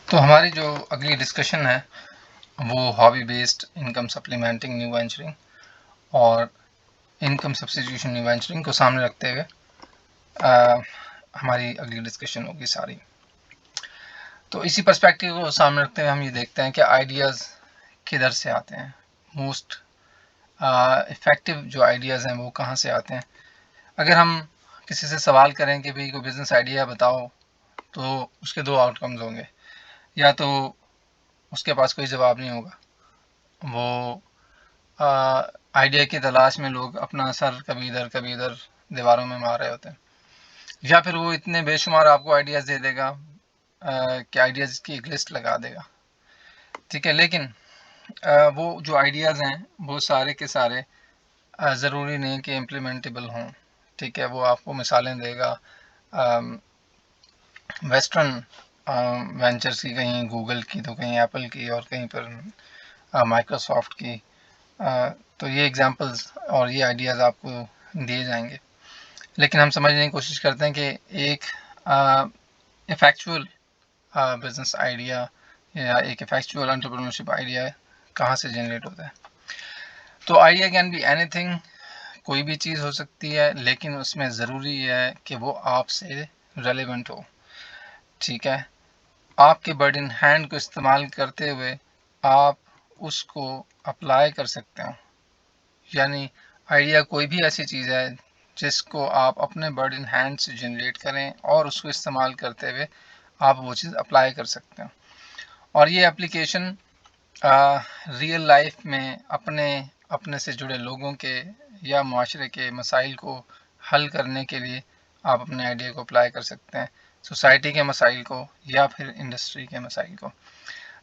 تو ہماری جو اگلی ڈسکشن ہے وہ hobby based income supplementing new venturing اور انکم سبسٹیٹیوشن نیو وینچرنگ کو سامنے رکھتے ہوئے ہماری اگلی ڈسکشن ہوگی ساری. تو اسی پرسپیکٹیو کو سامنے رکھتے ہوئے ہم یہ دیکھتے ہیں کہ آئیڈیاز کدھر سے آتے ہیں، موسٹ افیکٹو جو آئیڈیاز ہیں وہ کہاں سے آتے ہیں. اگر ہم کسی سے سوال کریں کہ بھئی کوئی بزنس آئیڈیا بتاؤ تو اس کے دو آؤٹ کمز ہوں گے، یا تو اس کے پاس کوئی جواب نہیں ہوگا، وہ آئیڈیا کی تلاش میں لوگ اپنا سر کبھی ادھر دیواروں میں مار رہے ہوتے ہیں، یا پھر وہ اتنے بے شمار آپ کو آئیڈیاز دے دے گا کہ آئیڈیاز کی ایک لسٹ لگا دے گا، ٹھیک ہے. لیکن وہ جو آئیڈیاز ہیں وہ سارے کے سارے ضروری نہیں کہ امپلیمنٹیبل ہوں، ٹھیک ہے. وہ آپ کو مثالیں دے گا ویسٹرن وینچرز کی، کہیں گوگل کی تو کہیں ایپل کی اور کہیں پر مائکروسافٹ کی. تو یہ ایگزامپلز اور یہ آئیڈیاز آپ کو دیے جائیں گے، لیکن ہم سمجھنے کی کوشش کرتے ہیں کہ ایک افیکچوئل بزنس آئیڈیا یا ایک افیکچوئل انٹرپرینورشپ آئیڈیا کہاں سے جنریٹ ہوتا ہے. تو آئیڈیا کین بی اینی تھنگ، کوئی بھی چیز ہو سکتی ہے، لیکن اس میں ضروری یہ ہے کہ وہ آپ سے ریلیونٹ ہو، ٹھیک ہے. آپ کے برڈ ان ہینڈ کو استعمال کرتے ہوئے آپ اس کو اپلائی کر سکتے ہو، یعنی آئیڈیا کوئی بھی ایسی چیز ہے جس کو آپ اپنے برڈ ان ہینڈ سے جنریٹ کریں اور اس کو استعمال کرتے ہوئے آپ وہ چیز اپلائی کر سکتے ہو. اور یہ اپلیکیشن ریئل لائف میں اپنے سے جڑے لوگوں کے یا معاشرے کے مسائل کو حل کرنے کے لیے آپ اپنے آئیڈیا کو اپلائی کر سکتے ہیں، سوسائٹی کے مسائل کو یا پھر انڈسٹری کے مسائل کو.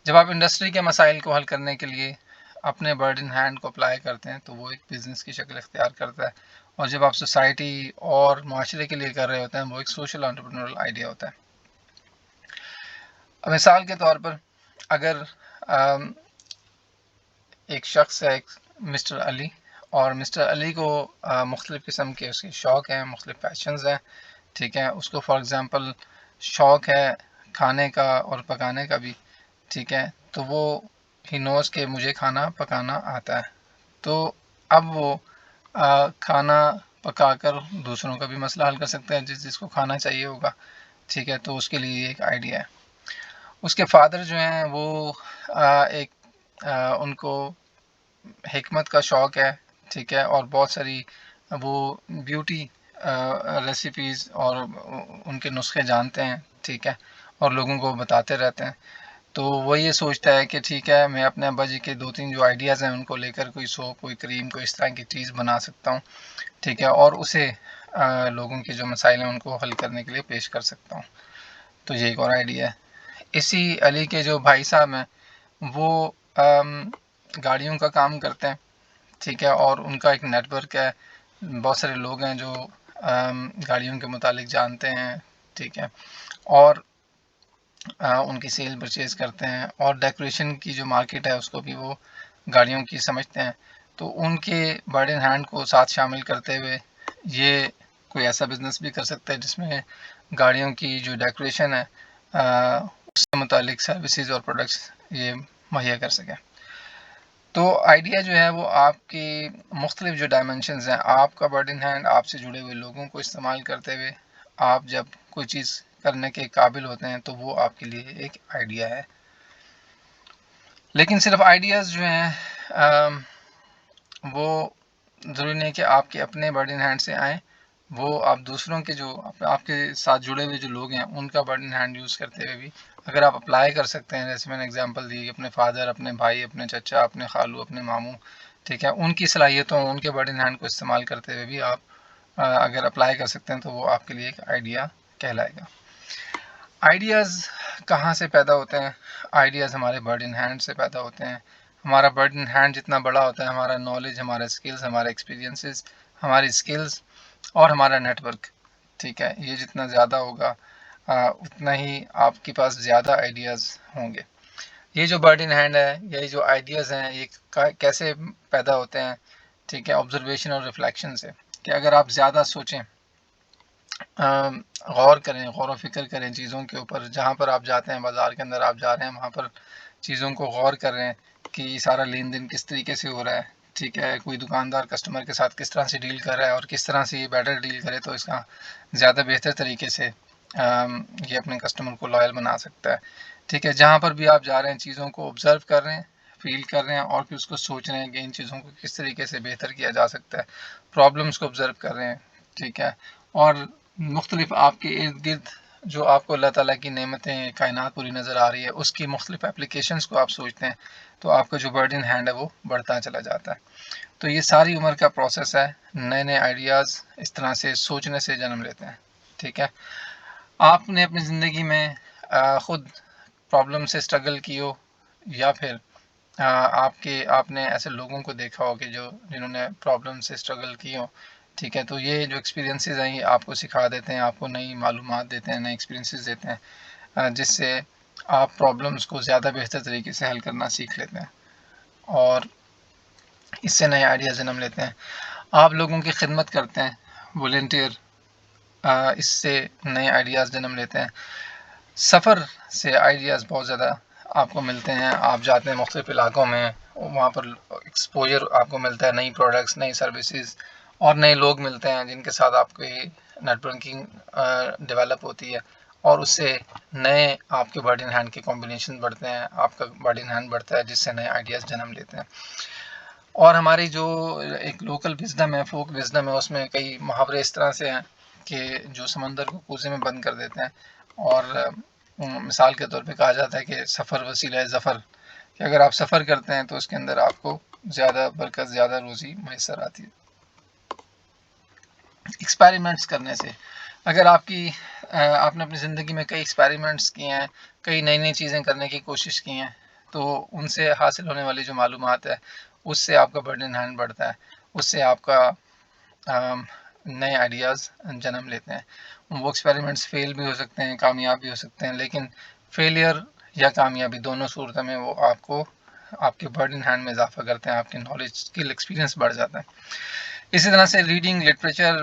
جب آپ انڈسٹری کے مسائل کو حل کرنے کے لیے اپنے برڈ ان ہینڈ کو اپلائی کرتے ہیں تو وہ ایک بزنس کی شکل اختیار کرتا ہے، اور جب آپ سوسائٹی اور معاشرے کے لیے کر رہے ہوتے ہیں وہ ایک سوشل انٹرپرینورل آئیڈیا ہوتا ہے. مثال کے طور پر اگر ایک شخص ہے مسٹر علی، اور مسٹر علی کو مختلف قسم کے اس کے شوق ہیں، مختلف پیشنز ہیں، ٹھیک ہے. اس کو فار ایگزامپل شوق ہے کھانے کا اور پکانے کا بھی، ٹھیک ہے. تو وہ ہی نوز کہ مجھے کھانا پکانا آتا ہے، تو اب وہ کھانا پکا کر دوسروں کا بھی مسئلہ حل کر سکتا ہے جس کو کھانا چاہیے ہوگا، ٹھیک ہے. تو اس کے لیے ایک آئیڈیا ہے. اس کے فادر جو ہیں وہ ایک ان کو حکمت کا شوق ہے، ٹھیک ہے، اور بہت ساری وہ بیوٹی ریسیپیز اور ان کے نسخے جانتے ہیں، ٹھیک ہے، اور لوگوں کو بتاتے رہتے ہیں. تو وہ یہ سوچتا ہے کہ ٹھیک ہے میں اپنے ابا جی کے دو تین جو آئیڈیاز ہیں ان کو لے کر کوئی سوپ، کوئی کریم، کوئی اس طرح کی چیز بنا سکتا ہوں، ٹھیک ہے، اور اسے لوگوں کے جو مسائل ہیں ان کو حل کرنے کے لیے پیش کر سکتا ہوں. تو یہ ایک اور آئیڈیا ہے. اسی علی کے جو بھائی صاحب ہیں وہ گاڑیوں کا کام کرتے ہیں، ٹھیک ہے، اور ان کا ایک نیٹ ورک ہے، بہت سارے لوگ ہیں جو گاڑیوں کے متعلق جانتے ہیں، ٹھیک ہے، اور ان کی سیل پرچیز کرتے ہیں، اور ڈیکوریشن کی جو مارکیٹ ہے اس کو بھی وہ گاڑیوں کی سمجھتے ہیں. تو ان کے برڈ ان ہینڈ کو ساتھ شامل کرتے ہوئے یہ کوئی ایسا بزنس بھی کر سکتا ہے جس میں گاڑیوں کی جو ڈیکوریشن ہے اس سے متعلق سروسز اور پروڈکٹس یہ مہیا کر سکیں. تو آئیڈیا جو ہے وہ آپ کی مختلف جو ڈائمنشنز ہیں، آپ کا برڈ ان ہینڈ، آپ سے جڑے ہوئے لوگوں کو استعمال کرتے ہوئے آپ جب کوئی چیز کرنے کے قابل ہوتے ہیں تو وہ آپ کے لیے ایک آئیڈیا ہے. لیکن صرف آئیڈیاز جو ہیں وہ ضروری نہیں کہ آپ کے اپنے برڈ ان ہینڈ سے آئیں، وہ آپ دوسروں کے جو آپ کے ساتھ جڑے ہوئے جو لوگ ہیں ان کا برڈ ان ہینڈ یوز کرتے ہوئے بھی اگر آپ اپلائی کر سکتے ہیں. جیسے میں نے اگزامپل دی اپنے فادر، اپنے بھائی، اپنے چچا، اپنے خالو، اپنے ماموں، ٹھیک ہے، ان کی صلاحیتوں، ان کے برڈ ان ہینڈ کو استعمال کرتے ہوئے بھی آپ اگر اپلائی کر سکتے ہیں تو وہ آپ کے لیے ایک آئیڈیا کہلائے گا. آئیڈیاز کہاں سے پیدا ہوتے ہیں؟ آئیڈیاز ہمارے برڈ ان ہینڈ سے پیدا ہوتے ہیں. ہمارا برڈ ان ہینڈ جتنا بڑا ہوتا ہے، ہمارا نالج، ہمارا اسکلز، ہمارے ایکسپیرینسز، ہماری اسکلز اور ہمارا نیٹ ورک، ٹھیک ہے، یہ جتنا زیادہ ہوگا اتنا ہی آپ کے پاس زیادہ آئیڈیاز ہوں گے. یہ جو برڈ ان ہینڈ ہے، یہ جو آئیڈیاز ہیں، یہ کیسے پیدا ہوتے ہیں؟ ٹھیک ہے، آبزرویشن اور ریفلیکشن سے، کہ اگر آپ زیادہ سوچیں غور کریں، غور و فکر کریں چیزوں کے اوپر. جہاں پر آپ جاتے ہیں، بازار کے اندر آپ جا رہے ہیں، وہاں پر چیزوں کو غور کر رہے ہیں کہ یہ سارا لین دین کس طریقے سے ہو رہا ہے. ٹھیک ہے، کوئی دکاندار کسٹمر کے ساتھ کس طرح سے ڈیل کر رہا ہے اور کس طرح سے یہ بیٹر ڈیل کرے تو اس کا زیادہ بہتر طریقے سے یہ اپنے کسٹمر کو لائل بنا سکتا ہے. ٹھیک ہے، جہاں پر بھی آپ جا رہے ہیں چیزوں کو آبزرو کر رہے ہیں، فیل کر رہے ہیں اور پھر اس کو سوچ رہے ہیں کہ ان چیزوں کو کس طریقے سے بہتر کیا جا سکتا ہے. پرابلمس کو آبزرو کر رہے ہیں. ٹھیک ہے، اور مختلف آپ کے ارد گرد جو آپ کو اللہ تعالیٰ کی نعمتیں کائنات پوری نظر آ رہی ہے، اس کی مختلف اپلیکیشنز کو آپ سوچتے ہیں تو آپ کا جو برڈن ہینڈ ہے وہ بڑھتا چلا جاتا ہے. تو یہ ساری عمر کا پروسیس ہے. نئے نئے آئیڈیاز اس طرح سے سوچنے سے جنم لیتے ہیں. ٹھیک ہے، آپ نے اپنی زندگی میں خود پرابلم سے اسٹرگل کی ہو یا پھر آپ نے ایسے لوگوں کو دیکھا ہو کہ جنہوں نے پرابلم سے اسٹرگل کی ہو. ٹھیک ہے، تو یہ جو ایکسپیرینسز ہیں یہ آپ کو سکھا دیتے ہیں، آپ کو نئی معلومات دیتے ہیں، نئے ایکسپیرینسز دیتے ہیں جس سے آپ پرابلمس کو زیادہ بہتر طریقے سے حل کرنا سیکھ لیتے ہیں اور اس سے نئے آئیڈیاز جنم لیتے ہیں. آپ لوگوں کی خدمت کرتے ہیں، والنٹیئر، اس سے نئے آئیڈیاز جنم لیتے ہیں. سفر سے آئیڈیاز بہت زیادہ آپ کو ملتے ہیں. آپ جاتے ہیں مختلف علاقوں میں، وہاں پر ایکسپوجر آپ کو ملتا ہے، نئی پروڈکٹس، نئی سروسز اور نئے لوگ ملتے ہیں جن کے ساتھ آپ کی نیٹ ورکنگ ڈیولپ ہوتی ہے اور اس سے نئے آپ کے برڈن ہینڈ کے کمبینیشن بڑھتے ہیں، آپ کا برڈن ہینڈ بڑھتا ہے جس سے نئے آئیڈیاز جنم لیتے ہیں. اور ہماری جو ایک لوکل وزڈم ہے، فوک وزڈم ہے، اس میں کئی محاورے اس طرح سے ہیں کہ جو سمندر کو کوزے میں بند کر دیتے ہیں. اور مثال کے طور پہ کہا جاتا ہے کہ سفر وسیلہ ظفر، کہ اگر آپ سفر کرتے ہیں تو اس کے اندر آپ کو زیادہ برکت، زیادہ روزی میسر آتی ہے. ایکسپیریمنٹس کرنے سے، اگر آپ نے اپنی زندگی میں کئی ایکسپیریمنٹس کیے ہیں، کئی نئی نئی چیزیں کرنے کی کوشش کی ہیں، تو ان سے حاصل ہونے والی جو معلومات ہے اس سے آپ کا برڈن ہینڈ بڑھتا ہے، اس سے آپ کا نئے آئیڈیاز جنم لیتے ہیں. وہ ایکسپیریمنٹس فیل بھی ہو سکتے ہیں، کامیاب بھی ہو سکتے ہیں، لیکن فیلئر یا کامیابی دونوں صورتوں میں وہ آپ کے برڈن ہینڈ میں اضافہ کرتے ہیں، آپ کی نالج، اسکل، ایکسپیرینس بڑھ جاتا ہے. اسی طرح سے ریڈنگ، لٹریچر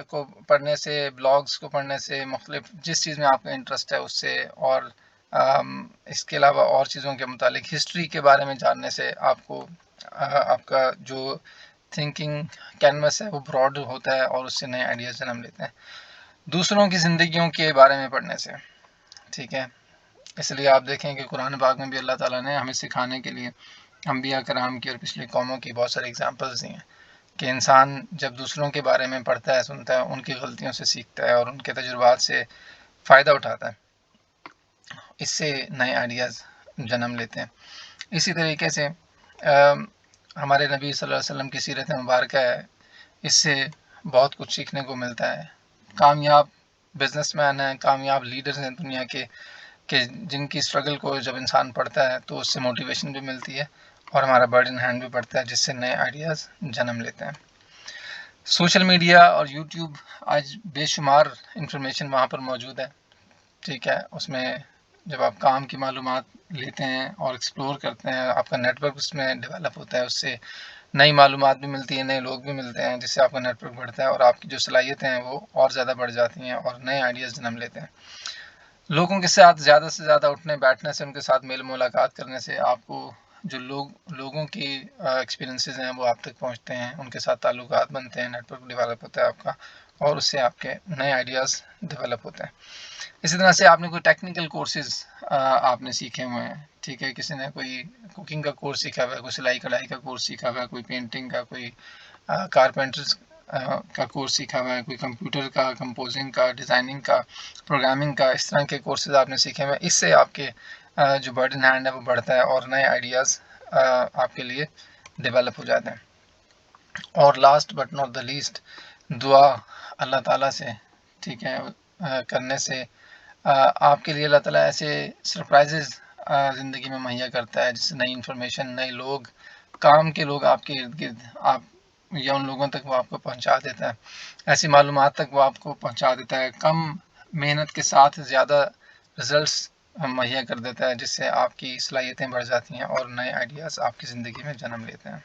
کو پڑھنے سے، بلاگز کو پڑھنے سے، مختلف جس چیز میں آپ کا انٹرسٹ ہے اس سے، اور اس کے علاوہ اور چیزوں کے متعلق ہسٹری کے بارے میں جاننے سے آپ کا جو تھنکنگ کینوس ہے وہ براڈ ہوتا ہے اور اس سے نئے آئیڈیاز جنم لیتے ہیں. دوسروں کی زندگیوں کے بارے میں پڑھنے سے. ٹھیک ہے، اس لیے آپ دیکھیں کہ قرآن پاک میں بھی اللہ تعالیٰ نے ہمیں سکھانے کے لیے انبیاء کرام کی اور پچھلی قوموں کی بہت سارے اگزامپلس دی ہیں کہ انسان جب دوسروں کے بارے میں پڑھتا ہے، سنتا ہے، ان کی غلطیوں سے سیکھتا ہے اور ان کے تجربات سے فائدہ اٹھاتا ہے، اس سے نئے آئیڈیاز جنم لیتے ہیں. اسی طریقے سے ہمارے نبی صلی اللہ علیہ وسلم کی سیرت مبارکہ ہے، اس سے بہت کچھ سیکھنے کو ملتا ہے. کامیاب بزنس مین ہیں، کامیاب لیڈرز ہیں دنیا کے، کہ جن کی اسٹرگل کو جب انسان پڑھتا ہے تو اس سے موٹیویشن بھی ملتی ہے اور ہمارا برڈن ہینڈ بھی بڑھتا ہے جس سے نئے آئیڈیاز جنم لیتے ہیں. سوشل میڈیا اور یوٹیوب، آج بے شمار انفارمیشن وہاں پر موجود ہے. ٹھیک ہے، اس میں جب آپ کام کی معلومات لیتے ہیں اور ایکسپلور کرتے ہیں، آپ کا نیٹ ورک اس میں ڈیولپ ہوتا ہے، اس سے نئی معلومات بھی ملتی ہیں، نئے لوگ بھی ملتے ہیں جس سے آپ کا نیٹ ورک بڑھتا ہے اور آپ کی جو صلاحیتیں ہیں وہ اور زیادہ بڑھ جاتی ہیں اور نئے آئیڈیاز جنم لیتے ہیں. لوگوں کے ساتھ زیادہ سے زیادہ اٹھنے بیٹھنے سے، ان کے ساتھ میل ملاقات کرنے سے آپ کو جو لوگوں کی ایکسپیرینسز ہیں وہ آپ تک پہنچتے ہیں، ان کے ساتھ تعلقات بنتے ہیں، نیٹ ورک ڈیولپ ہوتا ہے آپ کا اور اس سے آپ کے نئے آئیڈیاز ڈیولپ ہوتے ہیں. اسی طرح سے آپ نے کوئی ٹیکنیکل کورسز آپ نے سیکھے ہوئے ہیں. ٹھیک ہے، کسی نے کوئی کوکنگ کا کورس سیکھا ہوا ہے، کوئی سلائی کڑھائی کا کورس سیکھا ہوا ہے، کوئی پینٹنگ کا، کوئی کارپینٹرز کا کورس سیکھا ہوا ہے، کوئی کمپیوٹر کا، کمپوزنگ کا، ڈیزائننگ کا، پروگرامنگ کا. اس طرح کے کورسز آپ نے سیکھے ہوئے ہیں. اس سے آپ کے جو برڈن ہینڈ ہے وہ بڑھتا ہے اور نئے آئیڈیاز آپ کے لیے ڈیولپ ہو جاتے ہیں. اور last but not the least, دعا اللہ تعالیٰ سے، ٹھیک ہے، کرنے سے آپ کے لیے اللہ تعالیٰ ایسے سرپرائزز زندگی میں مہیا کرتا ہے، جس سے نئی انفارمیشن، نئے لوگ، کام کے لوگ آپ کے ارد گرد آپ یا ان لوگوں تک وہ آپ کو پہنچا دیتا ہے، ایسی معلومات تک وہ آپ کو پہنچا دیتا ہے، کم محنت کے ساتھ زیادہ رزلٹس مہیا کر دیتا ہے، جس سے آپ کی صلاحیتیں بڑھ جاتی ہیں اور نئے آئیڈیاز آپ کی زندگی میں جنم لیتے ہیں.